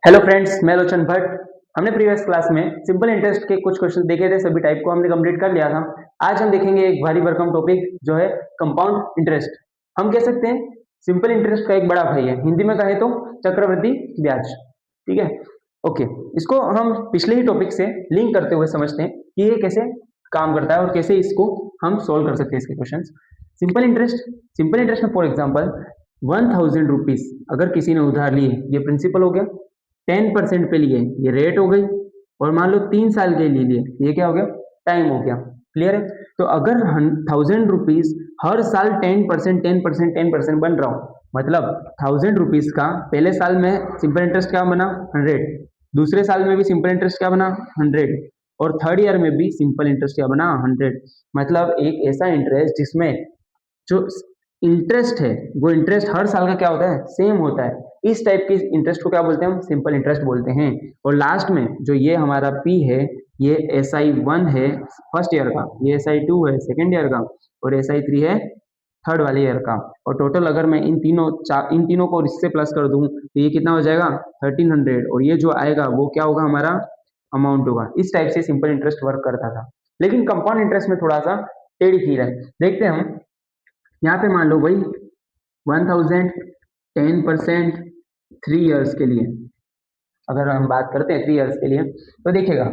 Hello friends, मैं लोचन भट्ट। हमने previous class में सिंपल इंटरेस्ट के कुछ क्वेश्चन देखे थे, सभी टाइप को हमने कंप्लीट कर लिया था। आज हम देखेंगे एक भारी भरकम टॉपिक जो है कंपाउंड इंटरेस्ट। हम कह सकते हैं सिंपल इंटरेस्ट का एक बड़ा भाई है, हिंदी में कहे तो चक्रवृद्धि ब्याज। ठीक है, ओके। इसको हम पिछले ही टॉपिक से लिंक करते हुए समझते हैं कि ये कैसे काम करता है और कैसे इसको हम सोल्व कर सकते हैं इसके क्वेश्चन। सिंपल इंटरेस्ट में फॉर एग्जाम्पल 1000 रुपीज अगर किसी ने उधार लिए, ये प्रिंसिपल हो गया। 10% पे लिए, ये रेट हो गई। और मान लो 3 साल के लिए, ये क्या हो गया, टाइम हो गया। क्लियर है। तो अगर 1000 रुपीज हर साल 10% 10% 10% बन रहा हो, मतलब 1000 रुपीज का पहले साल में सिंपल इंटरेस्ट क्या बना, 100। दूसरे साल में भी सिंपल इंटरेस्ट क्या बना, 100। और थर्ड ईयर में भी सिंपल इंटरेस्ट क्या बना, 100। मतलब एक ऐसा इंटरेस्ट जिसमें जो इंटरेस्ट है वो इंटरेस्ट हर साल का क्या होता है, सेम होता है। इस टाइप के इंटरेस्ट को क्या बोलते हैं, हम सिंपल इंटरेस्ट बोलते हैं। और लास्ट में जो ये हमारा पी है, ये SI1 है फर्स्ट ईयर का, ये SI2 है सेकेंड ईयर का, और SI3 है थर्ड वाले ईयर का। और टोटल अगर मैं इन तीनों को इससे प्लस कर दूं तो ये कितना हो जाएगा, 1300। और ये जो आएगा वो क्या होगा, हमारा अमाउंट होगा। इस टाइप से सिंपल इंटरेस्ट वर्क करता था। लेकिन कंपाउंड इंटरेस्ट में थोड़ा सा टेढ़ी खीर है। देखते हैं हम यहाँ पे, मान लो भाई 1000 10% 3 इयर्स के लिए, अगर हम बात करते हैं 3 इयर्स के लिए, तो देखिएगा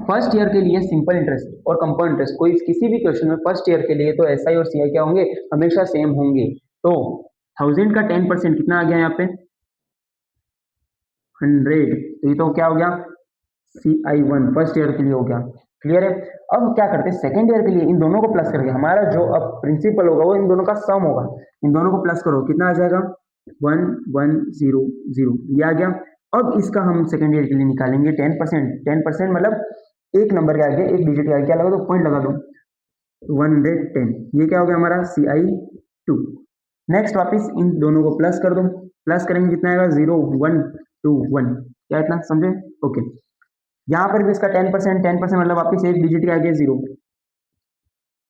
फर्स्ट ईयर के लिए सिंपल इंटरेस्ट और कंपाउंड इंटरेस्ट कोई किसी भी क्वेश्चन में फर्स्ट ईयर के लिए तो SI और CI क्या होंगे, हमेशा सेम होंगे। तो 1000 का 10% कितना आ गया यहाँ पे, 100। तो ये तो क्या हो गया, CI1 फर्स्ट ईयर के लिए हो गया। क्लियर है। अब क्या करते हैं, सेकेंड ईयर के लिए इन दोनों को प्लस करके हमारा जो अब प्रिंसिपल होगा वो इन दोनों का सम होगा। इन दोनों को प्लस करो, कितना आ जाएगा, 1100। ये आ गया। अब इसका हम सेकेंड ईयर के लिए निकालेंगे 10%। 10% मतलब एक नंबर के आगे, एक डिजिट के आगे क्या लगा दो, पॉइंट लगा दो, 110। ये क्या हो गया हमारा CI2। नेक्स्ट वापिस इन दोनों को प्लस कर दो, प्लस करेंगे कितना आएगा, 0121। क्या इतना समझे, ओके। यहाँ पर भी इसका 10% 10% मतलब वापिस एक डिजिट के आगे 0,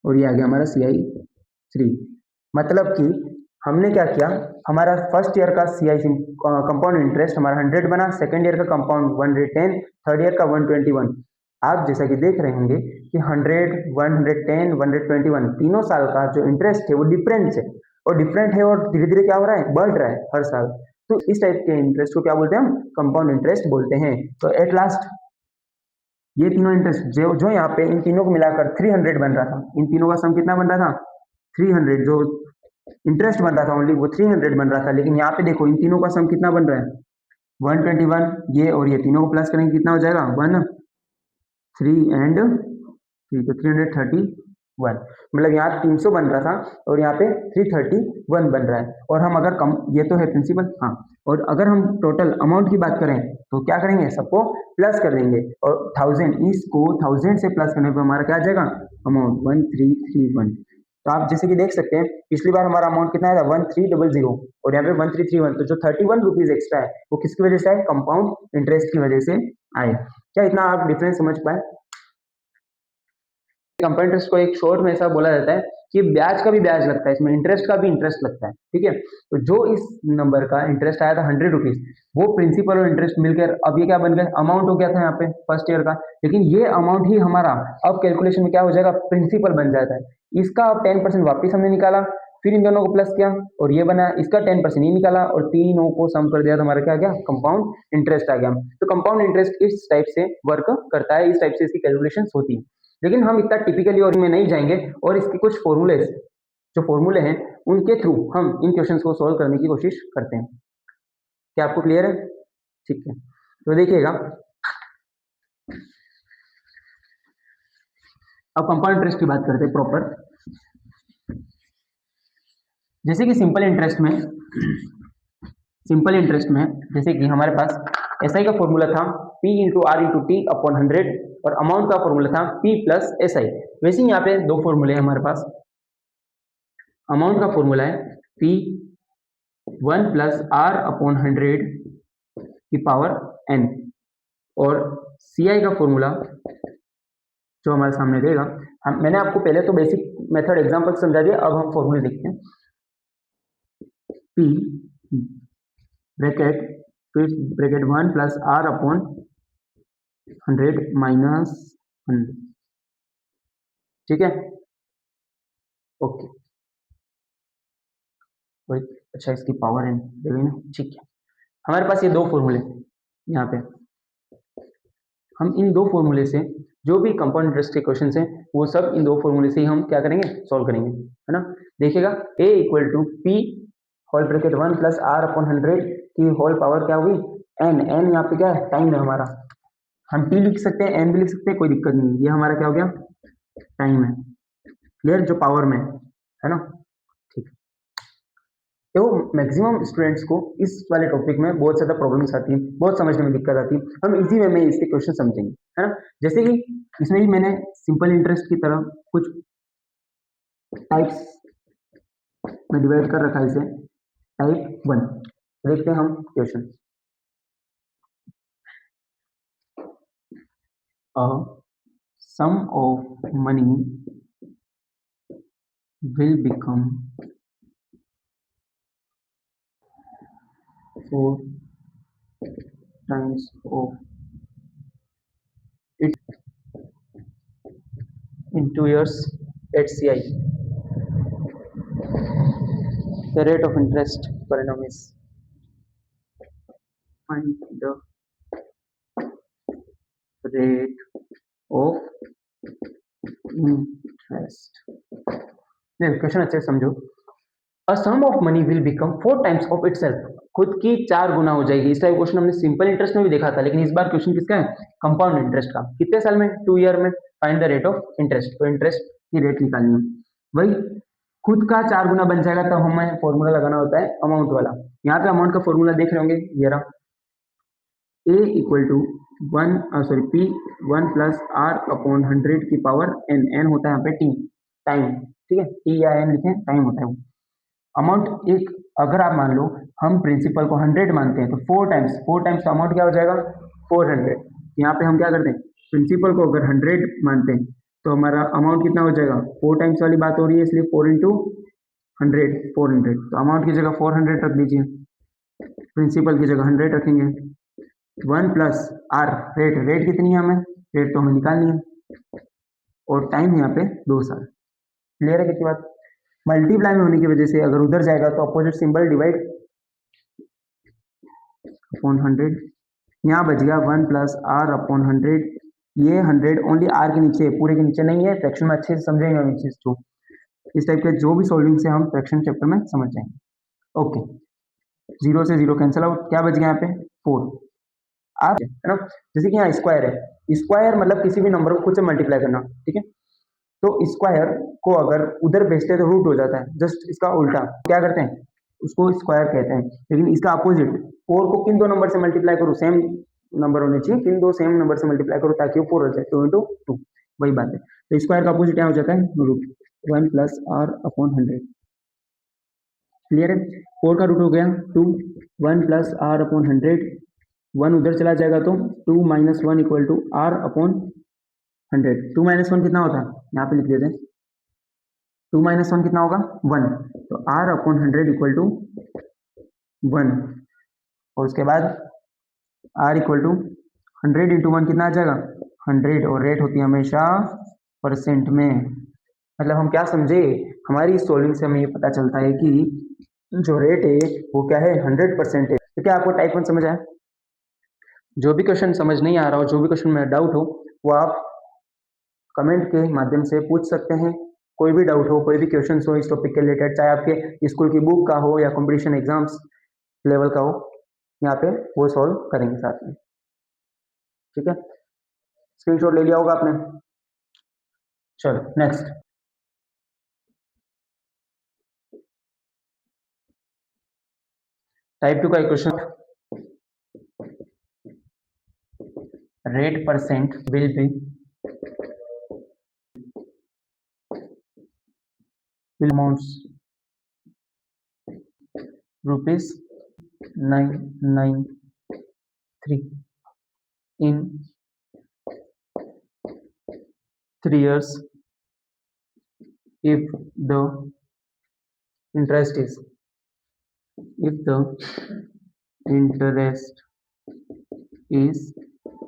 और ये आ गया हमारा CI3। मतलब कि हमने क्या किया, हमारा फर्स्ट ईयर का CI कंपाउंड इंटरेस्ट हमारा 100 बना, सेकेंड ईयर का कंपाउंड 110, थर्ड ईयर का 121। आप जैसा कि देख रहे होंगे कि 100 110 121 तीनों साल का जो इंटरेस्ट है वो डिफरेंस है, और डिफरेंट है और धीरे धीरे क्या हो रहा है, बढ़ रहा है हर साल। तो इस टाइप के इंटरेस्ट को क्या बोलते हैं, हम कंपाउंड इंटरेस्ट बोलते हैं। तो एट लास्ट ये तीनों इंटरेस्ट जो यहाँ पे इन तीनों को मिलाकर 300 बन रहा था, इन तीनों का सम कितना बन रहा था, 300। जो इंटरेस्ट बन रहा था ओनली वो 300 बन रहा था। लेकिन यहाँ पे देखो इन तीनों का सम कितना बन रहा है, 121। ये और ये तीनों को प्लस करेंगे कितना हो जाएगा, 1 3 एंड 3, तो 331। मतलब यहाँ 300 बन रहा था और यहाँ पे 331 बन रहा है। और हम अगर कम, ये तो है प्रिंसिपल, हाँ। और अगर हम टोटल अमाउंट की बात करें तो क्या करेंगे, सबको प्लस कर देंगे। और 1000, इसको 1000 से प्लस करने पर हमारा क्या आ जाएगा, अमाउंट 1331। तो आप जैसे कि देख सकते हैं पिछली बार हमारा अमाउंट कितना आया था, 1300, और यहाँ पे 1331। तो जो 31 रुपीज एक्स्ट्रा है वो किसकी वजह से आए, कंपाउंड इंटरेस्ट की वजह से आए। क्या इतना आप डिफरेंस समझ पाए। कंपाउंड इंटरेस्ट को एक शॉर्ट में ऐसा बोला जाता है कि ब्याज का भी ब्याज लगता है, इसमें इंटरेस्ट का भी इंटरेस्ट लगता है। ठीक है। तो जो इस नंबर का इंटरेस्ट आया था 100 रुपीज, वो प्रिंसिपल और इंटरेस्ट मिलकर अब ये क्या बन गया, अमाउंट हो गया था यहाँ पे फर्स्ट ईयर का। लेकिन ये अमाउंट ही हमारा अब कैलकुलेशन में क्या हो जाएगा, प्रिंसिपल बन जाता है। इसका अब 10% वापिस हमने निकाला, फिर इन दोनों को प्लस किया और ये बना, इसका 10% ये निकाला और तीनों को सम कर दिया तो हमारा क्या आ गया, कंपाउंड इंटरेस्ट आ गया। तो कंपाउंड इंटरेस्ट इस टाइप से वर्क करता है, इस टाइप से इसकी कैलकुलेशन होती है। लेकिन हम इतना टिपिकली और में नहीं जाएंगे, और इसके कुछ फॉर्मूले, जो फॉर्मूले हैं उनके थ्रू हम इन क्वेश्चंस को सॉल्व करने की कोशिश करते हैं। क्या आपको क्लियर है, ठीक है। तो देखिएगा अब कंपाउंड इंटरेस्ट की बात करते हैं प्रॉपर। जैसे कि सिंपल इंटरेस्ट में जैसे कि हमारे पास SI का फॉर्मूला था P into R into T upon 100, और अमाउंट का फॉर्मूला था P प्लस SI। वैसे ही यहाँ पे दो फॉर्मूले हैं हमारे पास। अमाउंट का फॉर्मूला है P 1 प्लस आर अपॉन 100 की पावर n, और CI का फॉर्मूला जो हमारे सामने देगा, मैंने आपको पहले तो बेसिक मेथड एग्जांपल समझा दिया, अब हम फॉर्मूले देखते हैं। P ब्रैकेट फिर bracket 1 plus R upon 100 minus 100, ठीक है। ओके, अच्छा इसकी पावर है देखिए ना, ठीक है। हमारे पास ये दो फॉर्मूले यहाँ पे, हम इन दो फॉर्मूले से जो भी कंपाउंड इंटरेस्ट के क्वेश्चन हैं वो सब इन दो फॉर्मूले से ही हम क्या करेंगे, सॉल्व करेंगे, है ना। देखिएगा a equal to P whole bracket 1 plus R upon 100 की होल पावर क्या हुई n, n यहाँ पे क्या है, टाइम है हमारा, हम t लिख सकते हैं n भी लिख सकते हैं, कोई दिक्कत नहीं, ये हमारा क्या हो गया, टाइम है, क्लियर, जो पावर में है ना, ठीक। तो मैक्सिमम स्टूडेंट्स को इस वाले टॉपिक में बहुत ज़्यादा प्रॉब्लम्स आती है, बहुत समझने में दिक्कत आती है, हम इजी वे में इसके क्वेश्चन समझेंगे, है ना। जैसे कि इसमें भी मैंने सिंपल इंटरेस्ट की तरह कुछ टाइप्स में डिवाइड कर रखा है इसे, टाइप 1, देखते हैं हम question. A sum of money will become 4 times of it in 2 years at CI. The rate of interest per annum is, find the rate of interest. Question अच्छे से समझो। A sum of money will become 4 times of itself, खुद की 4 गुना हो जाएगी। इस type question हमने सिंपल इंटरेस्ट में भी देखा था, लेकिन इस बार क्वेश्चन किसका है, कंपाउंड इंटरेस्ट का। कितने साल में, 2 ईयर में। Find the rate of interest, तो इंटरेस्ट की रेट निकालनी है। वही खुद का 4 गुना बन जाएगा तो हमें फॉर्मूला लगाना होता है अमाउंट वाला। यहाँ पे अमाउंट का फॉर्मूला देख रहे होंगे, ये रहा, a equal to P 1 plus R upon 100 की पावर n, n होता है यहाँ पे टी, टाइम, ठीक है, टी या n लिखें, टाइम होता है वो। अमाउंट एक, अगर आप मान लो हम प्रिंसिपल को 100 मानते हैं तो 4 टाइम्स का अमाउंट क्या हो जाएगा, 400। यहाँ पे हम क्या करते हैं, प्रिंसिपल को अगर 100 मानते हैं तो हमारा अमाउंट कितना हो जाएगा, 4 टाइम्स वाली बात हो रही है इसलिए 4 इंटू 100, 400, तो अमाउंट की जगह 400 रख दीजिए, प्रिंसिपल की जगह 100 रखेंगे। 1 प्लस आर, रेट, रेट कितनी है हमें, रेट तो हमें निकालनी है, और टाइम यहाँ पे 2 साल। क्लियर है कितनी बात। मल्टीप्लाई में होने की वजह से अगर उधर जाएगा तो अपोजिट सिंबल डिवाइड अपॉन 100, यहाँ बच गया 1 प्लस आर अपॉन 100, ये 100 ओनली आर के नीचे, पूरे के नीचे नहीं है, फ्रैक्शन में अच्छे से समझेंगे हम इस चीज को, इस टाइप के जो भी सॉल्विंग से हम फ्रैक्शन चैप्टर में समझ जाएंगे। ओके, 0 से 0 कैंसिल आउट, क्या बच गया यहाँ पे 4, आप है ना। जैसे कि यहाँ स्क्वायर है, स्क्वायर मतलब किसी भी नंबर को खुद से मल्टीप्लाई करना, ठीक है। तो स्क्वायर को अगर उधर भेजते हैं तो रूट हो जाता है, जस्ट इसका उल्टा क्या करते हैं, उसको स्क्वायर कहते हैं। लेकिन इसका अपोजिट, 4 को किन दो नंबर से मल्टीप्लाई करो, सेम नंबर होने चाहिए, किन दो सेम नंबर से मल्टीप्लाई करो ताकि वो 4 हो जाए, 2 इंटू 2, वही बात है। तो स्क्वायर का अपोजिट क्या हो जाता है, root, 1 plus R upon 100, clear है। 4 का रूट हो गया 2, 1 प्लस आर अपॉन 100, 1 उधर चला जाएगा तो 2 minus 1 equal to R upon 100, 2 minus 1 कितना होता है, यहाँ पे लिख देते हैं, 2 माइनस 1 कितना होगा 1, तो आर अपॉन 100 इक्वल टू 1, और उसके बाद आर इक्वल टू 100 इंटू 1 कितना आ जाएगा 100, और रेट होती है हमेशा परसेंट में। मतलब हम क्या समझे, हमारी सोल्विंग से हमें ये पता चलता है कि जो रेट है वो क्या है, 100% है। तो क्या आपको टाइप 1 समझ आया। जो भी क्वेश्चन समझ नहीं आ रहा हो, जो भी क्वेश्चन में डाउट हो, वो आप कमेंट के माध्यम से पूछ सकते हैं। कोई भी डाउट हो, कोई भी क्वेश्चन हो इस टॉपिक के रिलेटेड, चाहे आपके स्कूल की बुक का हो या कंपटीशन एग्जाम्स लेवल का हो, यहाँ पे वो सॉल्व करेंगे साथ में, ठीक है। स्क्रीनशॉट ले लिया होगा आपने, चलो नेक्स्ट। टाइप 2 का question, rate percent will be amounts ₹993 in 3 years if the interest is, if the interest is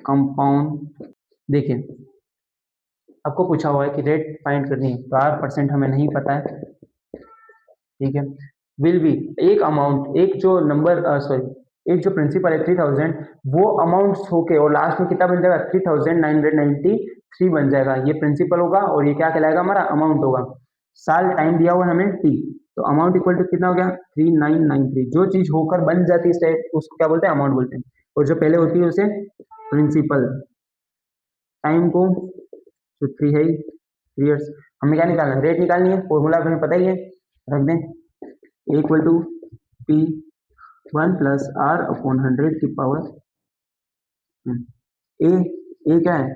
compound. देखिए आपको पूछा हुआ है कि रेट फाइंड करनी है, तो R% हमें नहीं पता है, ठीक है। विल बी एक अमाउंट, एक जो नंबर सॉरी एक जो प्रिंसिपल है 3000, वो अमाउंट होके और लास्ट में कितना बन जाएगा 3993 बन जाएगा। ये प्रिंसिपल होगा और ये क्या कहलाएगा हमारा अमाउंट होगा। साल टाइम दिया हुआ है हमें T, तो अमाउंट इक्वल टू कितना हो गया 3993। जो चीज होकर बन जाती है स्टेप उसको क्या बोलते हैं अमाउंट बोलते हैं, और जो पहले होती है उसे प्रिंसिपल। टाइम को तो 3 है ही 3 ईयर्स। हमें क्या निकालना है रेट निकालनी है, फॉर्मूला हमें पता ही है, रख दें equal to P1 plus R upon 100 की पावर ए क्या है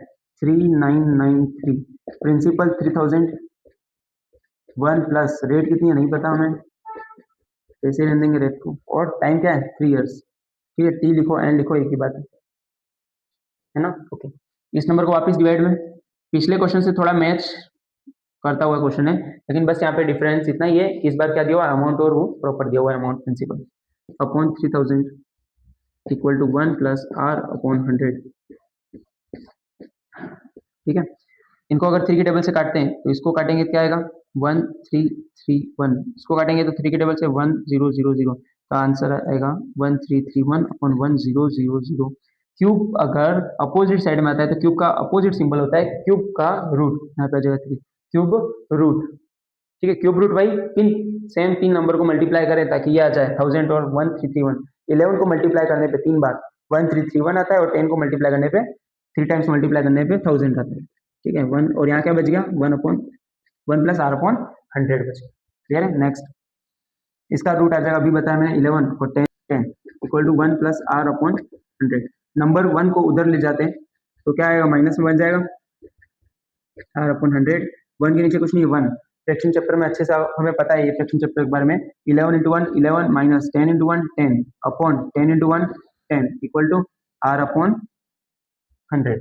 3993, प्रिंसिपल 3000, 1 प्लस रेट कितनी है नहीं पता हमें, कैसे रहने देंगे रेट को, और टाइम क्या है 3 ईयर्स, ठीक है। टी लिखो एन लिखो एक ही बात है ना, ओके। इस नंबर को वापस डिवाइड में, पिछले क्वेश्चन से थोड़ा मैच करता हुआ क्वेश्चन है, लेकिन बस यहाँ पे डिफरेंस इतना ही है कि इस बार क्या दिया हुआ है अमाउंट और वो प्रॉपर दिया हुआ है amount principal upon 3000 equal to 1 plus R upon 100, ठीक है। इनको अगर 3 के टेबल से काटते हैं तो इसको काटेंगे क्या आएगा 1331, इसको काटेंगे तो 3 के टेबल से 1000, तो आंसर आएगा 1331 अपॉन 1000। क्यूब अगर अपोजिट साइड में आता है तो क्यूब का अपोजिट सिंबल होता है क्यूब का रूट, यहाँ पे आ जाएगा 3 क्यूब रूट, ठीक है। क्यूब रूट भाई सेम 3 नंबर को मल्टीप्लाई करें ताकि ये आ जाए 1000 और 1331। 11 को मल्टीप्लाई करने पे 3 बार 1331 आता है, और 10 को मल्टीप्लाई करने पे 3 टाइम्स मल्टीप्लाई करने पे 1000 आता है, ठीक है। 1 और यहाँ क्या बच गया 1 प्लस R अपॉन 100 बच गया, क्लियर है। नेक्स्ट इसका रूट आ जाएगा, अभी बताया मैंने 11 और 10 equal to 1 plus R upon 100। Number 1 को उधर ले जाते हैं तो क्या आएगा माइनस में बन जाएगा R अपॉन 100, 1 के नीचे कुछ नहीं है 1। फ्रैक्शन चैप्टर में अच्छे से हमें पता है ये फ्रैक्शन चैप्टर के बारे में, 11 into 1 11 minus 10 into 1 10 upon 10 into 1 10 equal to R upon 100,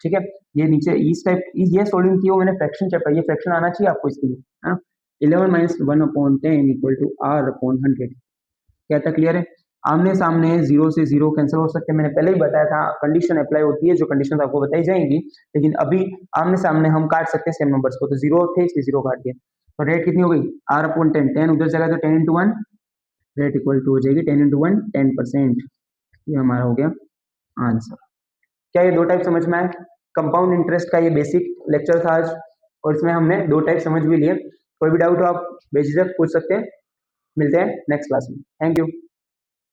ठीक है। ये नीचे इस टाइप ये सोल्विंग की हो मैंने फ्रैक्शन चैप्टर, ये फ्रैक्शन आना चाहिए आपको इसके लिए, है ना। 11 minus 1 upon 10 equal to R upon 100, क्या था क्लियर है। आमने सामने 0 से 0 कैंसिल हो सकते हैं, मैंने पहले ही बताया था कंडीशन अप्लाई होती है, जो कंडीशन आपको बताई जाएंगी, लेकिन अभी आमने सामने हम काट सकते हैं सेम नंबर्स को, तो 0 थे इसलिए 0 काट दिया। तो रेट कितनी हो गई R अपॉन 10, 10 उधर जगह तो 10 इंटू 1, रेट इक्वल टू हो जाएगी 10 इंटू 1 10%, ये हमारा हो गया आंसर। क्या ये 2 टाइप समझ में आए। कंपाउंड इंटरेस्ट का ये बेसिक लेक्चर था आज, और इसमें हमने 2 टाइप समझ भी लिए। कोई भी डाउट हो आप बेझिझक पूछ सकते हैं। मिलते हैं नेक्स्ट क्लास में, थैंक यू।